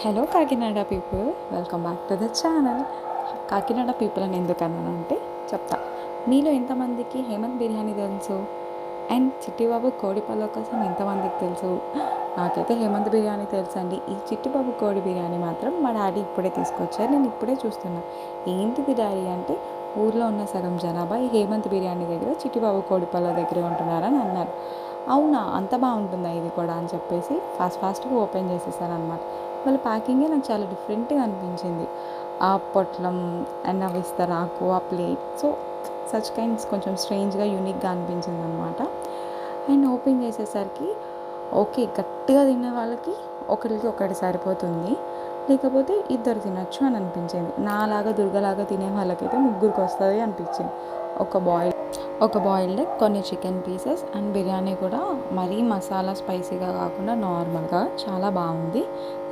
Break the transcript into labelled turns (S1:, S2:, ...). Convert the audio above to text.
S1: Hello Kakinada people, welcome back to the channel. Kakinada people అని ఎందుకన్నానంటే చెప్తా. మీలో ఎంతమందికి హేమంత్ బిర్యానీ తెలుసు అండ్ చిట్టిబాబు కోడిపల్ల కోసం ఎంతమందికి తెలుసు? నాకైతే హేమంత్ బిర్యానీ తెలుసు అండి. ఈ చిట్టిబాబు కోడి బిర్యానీ మాత్రం మా డాడీ ఇప్పుడే తీసుకొచ్చారు, నేను ఇప్పుడే చూస్తున్నా. ఏంటిది డాడీ అంటే, ఊర్లో ఉన్న సగం జనాభా ఈ హేమంత్ బిర్యానీ దగ్గర చిట్టిబాబు కోడిపల్ల దగ్గర ఉంటున్నారని అన్నారు. అవునా, అంత బాగుంటుందా ఇది కూడా అని చెప్పేసి ఫాస్ట్గా ఓపెన్ చేసేసాను అనమాట. వాళ్ళ ప్యాకింగే నాకు చాలా డిఫరెంట్గా అనిపించింది. ఆ పొట్లం అండ్ అవి ఇస్తారు ఆ ప్లేట్, సో సచ్ కైండ్స్ కొంచెం స్ట్రేంజ్గా యూనిక్గా అనిపించింది అనమాట. అండ్ ఓపెన్ చేసేసరికి ఓకే, గట్టిగా తినే వాళ్ళకి ఒకరికి ఒకటి సరిపోతుంది, లేకపోతే ఇద్దరు తినచ్చు అని అనిపించింది. నాలాగా దుర్గలాగా తినే వాళ్ళకైతే ముగ్గురికి వస్తుంది అనిపించింది. ఒక బాయిల్డ్ ఎగ్, కొన్ని చికెన్ పీసెస్ అండ్ బిర్యానీ కూడా మరీ మసాలా స్పైసీగా కాకుండా నార్మల్గా చాలా బాగుంది.